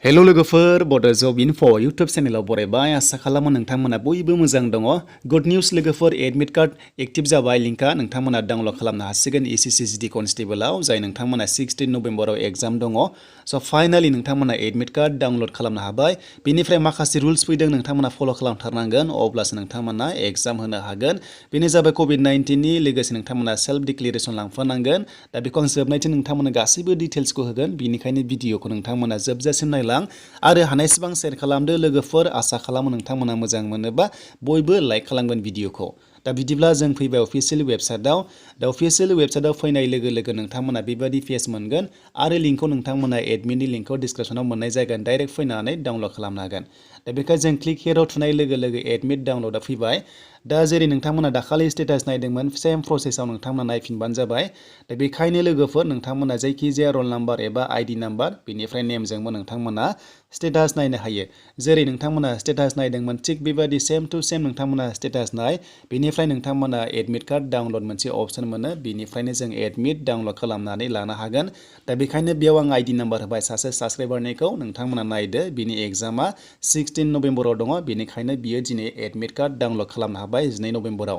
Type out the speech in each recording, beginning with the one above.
hello लोगोफोर बड' जब enough' YouTube चेनेलाव बरायबाय आसा खालामो नोंथांमोना बयबो मोजां दङ गुड निउज लोगोफोर एडमिट कार्ड एक्टिभ जाबाय लिंकआ नोंथांमोना डाउनलड खालामनो हासिगोन SSC कनस्टेबलआव जाय नोंथांमोना 16 नभेम्बराव एग्जाम दङ स' फाइनालि नोंथांमोना एडमिट कार्ड डाउनलड खालामनो हाबाय बेनिफ्राय माखासे रुल्स फैदों नोंथांमोना फल' खालामथारनांगोन अब्लासो नोंथांमोना एग्जाम होनो हागोन बेनो जाबाय COVID-19 नि लोगोसे नोंथांमोना सेल्फ डिक्लेरेसन लांफानांगोन दा बेखौ आं जोबनायथिं नोंथांमोना गासैबो डिटेल्सखौ होगोन बेनिखायनो भिडिअखौ नोंथांमोना जोबजासिम नायलां आरो हानायसेबां शेयार खालामदो लोगोफोर आसा खालामो नोंथांमोना मोजां मोनोबा बयबो लाइक खालामगोन भिडिअखौ दा बिदिब्ला जों फैबाय अफिसियेल वेबसाइटआव दा अफिसियेल वेबसाइटआव फैनाय लोगो लोगो नोंथांमोना बेबायदि पेज मोनगोन आरो लिंकखौ नोंथांमोना एडमिननि लिंकखौ डिसक्रिपसनाव मोननाय जागोन डाइरेक्ट फैनानै डाउनलड खालामनो हागोन दा बेखाय जों क्लिक हियरआव थुनाय लोगो लोगो एडमिट डाउनलडआ फैबाय दा जेरै नोंथांमोना दाखालि स्टेटास नायदोंमोन सेम प्रसेसआव नोंथांमोना नायफिनबानो जाबाय दा बेखायनो लोगोफोर नोंथांमोना जायखिजाया रल नाम्बार एबा आइडि नाम्बार बेनिफ्राय नेमजोंबो नोंथांमोना स्टेटास नायनो हायो जेरै नोंथांमोना स्टेटास नायदोंमोन थिग बेबायदि सेम टु सेम नोंथांमोना स्टेटास नाय बेनिफ्राय नोंथांमोना एडमिट कार्ड डाउनलड मोनसे अपसन मोनो बेनिफ्रायनो जों एडमिट डाउनलड खालामनानै लानो हागोन दा बेखायनो बेयाव आं आइडि नाम्बार होबाय सासे साबस्क्राइबारनिखौ नोंथांमोना नायदो बिनि एग्जामा 16 नभेम्बराव दङ बेनिखायनो बियो दिनै एडमिट कार्ड डाउनलड खालामनो हाबाय 12 नभेम्बराव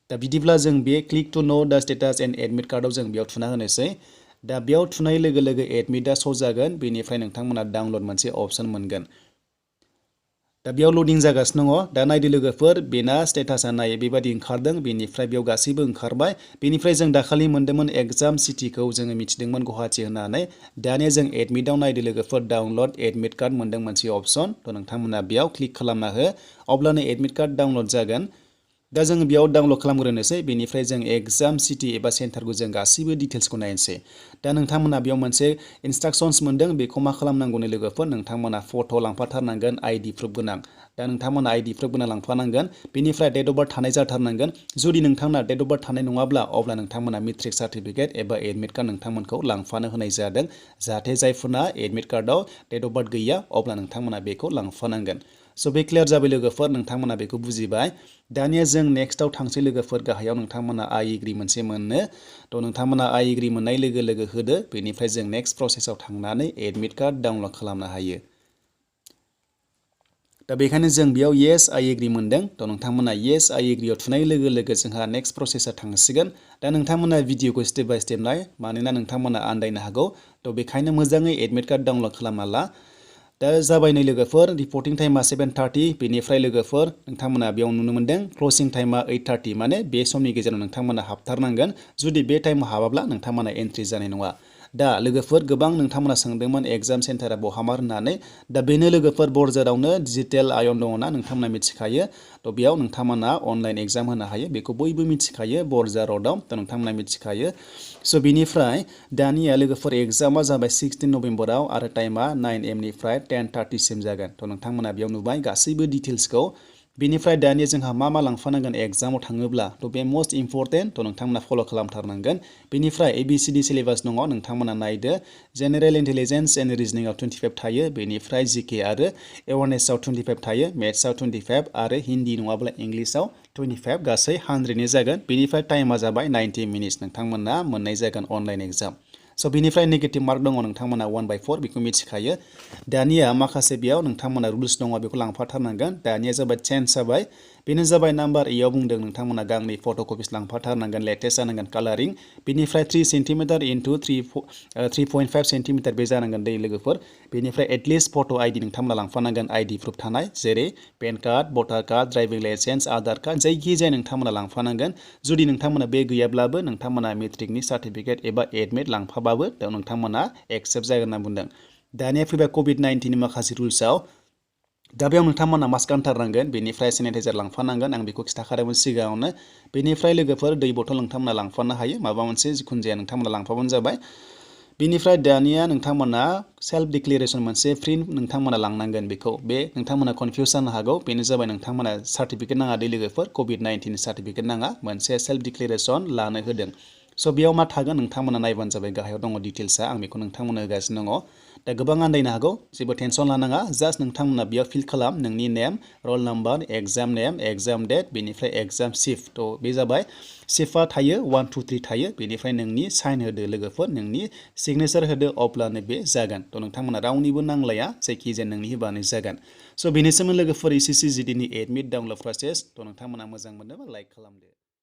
दा बिदिब्ला जों बे क्लिक टु नो दा स्टेटास एन्ड एडमिट कार्डआव जों बेयाव थुना होनोसै दा बेयाव थुनाय लोगो लोगो एडमिटआ श' जागोन बेनिफ्राय नोंथांमोना डाउनलड मोनसे अपसन मोनगोन दा बेयाव लडिं जागासिनो दङ दा नायदो लोगोफोर बेना स्टेटासा नायो बेबायदि ओंखारदों बेनिफ्राय बेयाव गासैबो ओंखारबाय बेनिफ्राय जों दाखालि मोन्दोंमोन एग्जाम सिटिखौ जोङो मिथिदोंमोन गुवाहाटि होननानै दानिया जों एडमिटआव नायदो लोगोफोर डाउनलड एडमिट कार्ड मोन्दों मोनसे अपसन थ' नोंथांमोना बेयाव क्लिक खालामना हो अब्लानो एडमिट कार्ड डाउनलड जागोन दा जों बेयाव डाउनलड खालामग्रोनोसै बेनिफ्राय जों एग्जाम सिटि एबा सेन्टारखौ जों गासैबो डिटेल्सखौ नायनोसै दा नोंथांमोना बेयाव मोनसे इन्सट्राक्सन्स मोन्दों बेखौ मा खालामनांगौनो लोगोफोर नोंथांमोना फट' लांफाथारनांगोन आइडि प्रुफ गोनां दा नोंथांमोना आइडि प्रुफ गोनां लांफानांगोन बेनिफ्राय डेट अफ बार्थ थानाय जाथारनांगोन जुदि नोंथांना डेट अफ बार्थ थानाय नङाब्ला अब्ला नोंथांमोना मेट्रिक सार्टिफिकेट एबा एडमिट कार्ड नोंथांमोनखौ लांफानो होनाय जादों जाहाथे जायफोरना एडमिट कार्डआव डेट अफ बार्थ गैया अब्ला नोंथांमोना बेखौ लांफानांगोन स' बे क्लियार जाबाय लोगोफोर नोंथांमोना बेखौ बुजिबाय दानिया जों नेक्स्टआव थांसै लोगोफोर गाहायाव नोंथांमोना आइ एग्रि मोनसे मोनो थ' नोंथांमोना आइ एग्रि मोननाय लोगो लोगो होदो बेनिफ्राय जों नेक्स्ट प्रसेसआव थांनानै एडमिट कार्ड डाउनलड खालामनो हायो दा बेखायनो जों बेयाव येस आइ एग्रि मोन्दों थ' नोंथांमोना येस आइ एग्रियाव थुनाय लोगो लोगो जोंहा नेक्स्ट प्रसेसा थांसिगोन दा नोंथांमोना भिडिअखौ स्टेप बाय स्टेप नाय मानोना नोंथांमोना आन्दायनो हागौ थ' बेखायनो मोजाङै एडमिट कार्ड डाउनलड खालामना ला दा जाबाय नै लोगोफोर रिपर्टिं टाइमा 7:30 बेनिफ्राय लोगोफोर नोंथांमोना बेयाव नुनो मोन्दों क्लसिं टाइमा 8:30 माने बे समनि गेजेराव नोंथांमोना हाबथारनांगोन जुदि बे टाइमाव हाबाब्ला नोंथांमोना एन्ट्रि जानाय नङा दा लोगोफोर गोबां नोंथांमोना सोंदोंमोन एग्जाम सेन्टारा बहामार होननानै दा बेनो लोगोफोर बरझारावनो डिजिटेल आयन दङना नोंथांमोना मिथिखायो थ' बेयाव नोंथांमोना अनलाइन एग्जाम होनो हायो बेखौ बयबो मिथिखायो बरझार रडआव थ' नोंथांमोना मिथिखायो स' बिनिफ्राय दानिया लोगोफोर एग्जामा जाबाय 16 नभेम्बराव आरो टाइमा 9 AM निफ्राय 10:30 सिम जागोन थ' नोंथांमोना बेयाव नुबाय गासैबो डिटेल्सखौ बेनिफ्राय दानिया जोंहा मा लांफानांगोन एग्जामाव थाङोब्ला थ' बे मस्ट इम्परटेन्ट थ' नोंथांमोना फल' खालामथारनांगोन बेनिफ्राय ABCD सिलेबास दङ नोंथांमोना नायदो जेनेरेल इन्टेलिजेन्स एन्ड रिजनिंआव 25 थायो बेनिफ्राय जिके आरो एवारनेसआव 25 थायो मेथ्सआव 25 आरो हिन्दी नङाब्ला इंलिसाव 25 गासै 100नि जागोन बेनिफ्राय टाइमा जाबाय 90 मिनिट्स नोंथांमोना मोननाय जागोन अनलाइन एग्जाम स' बिनिफ्राय नेगेटिभ मार्क दङ नोंथांमोना 1/4 बेखौ मिथिखायो दानिया माखासे बेयाव नोंथांमोना रुल्स दङ बेखौ लांफाथारनांगोन दानिया जाबाय चेन्ज जाबाय बेनो जाबाय नाम्बार एआव बुंदों नोंथांमोना गांनै फट' कपिस लांफाथारनांगोन लेटेस्ट जानांगोन कालारिं बेनिफ्राय 3 सेन्टिमिटार इन्टु 3.5 सेन्टिमिटार बे जानांगोन दै लोगोफोर बेनिफ्राय एटलिस्ट फट' आइडि नोंथांमोना लांफानांगोन आइडि प्रुफ थानाय जेरै पेन कार्ड भटार card driving licence Aadhaar card जायखिजाया नोंथांमोना लांफानांगोन जुदि नोंथांमोना बे गैयाब्लाबो नोंथांमोना मेट्रिकनि सार्टिफिकेट एबा एडमिट लांफाबाबो नोंथांमोना एक्सेप्ट जागोन होनना बुंदों दानिया फैबाय COVID-19 नि माखासे रुल्सआव दा बेयाव नोंथांमोना मास्क गानथारनांगोन बेनिफ्राय सेनिटाइजार लांफानांगोन आं बेखौ खिन्थाखादोंमोन सिगाङावनो बेनिफ्राय लोगोफोर दै बथल नोंथांमोना लांफानो हायो माबा मोनसे जिखुनु जाया नोंथांमोना लांफाबानो जाबाय बेनिफ्राय दानिया नोंथांमोना सेल्फ डिक्लेरेसन मोनसे प्रिन्ट नोंथांमोना लांनांगोन बेखौ बे नोंथांमोना कनफिउस जानो हागौ बेनो जाबाय नोंथांमोना सार्टिफिकेट नाङा दै लोगोफोर COVID-19 सार्टिफिकेट नाङा मोनसे सेल्फ डिक्लेरेसन लानो होदों स' बेयाव मा थागोन नोंथांमोना नायबानो जाबाय गाहायाव दङ डिटेल्सआ आं बेखौ नोंथांमोननो होगासिनो दङ दा गोबां आन्दायनो हागौ जेबो टेनसन लानाङा जास्ट नोंथांमोना बेयाव फिल खालाम नोंनि नेम रल नाम्बार एग्जाम डेट बेनिफ्राय एग्जाम शिफ्ट थ' बे जाबाय शिफ्टआ थायो 1 2 3 थायो बेनिफ्राय नोंनि साइन होदो लोगोफोर नोंनि सिगनेचार होदो अब्लानो बे जागोन थ' नोंथांमोना रावनिबो नांलाया जायखिजाया नोंनि होबानो जागोन स' बेनिसिम लोगोफोर SSC GD नि एडमिट डाउनलड प्रसेस थ' नोंथांमोना मोजां मोनोबा लाइक खालामदो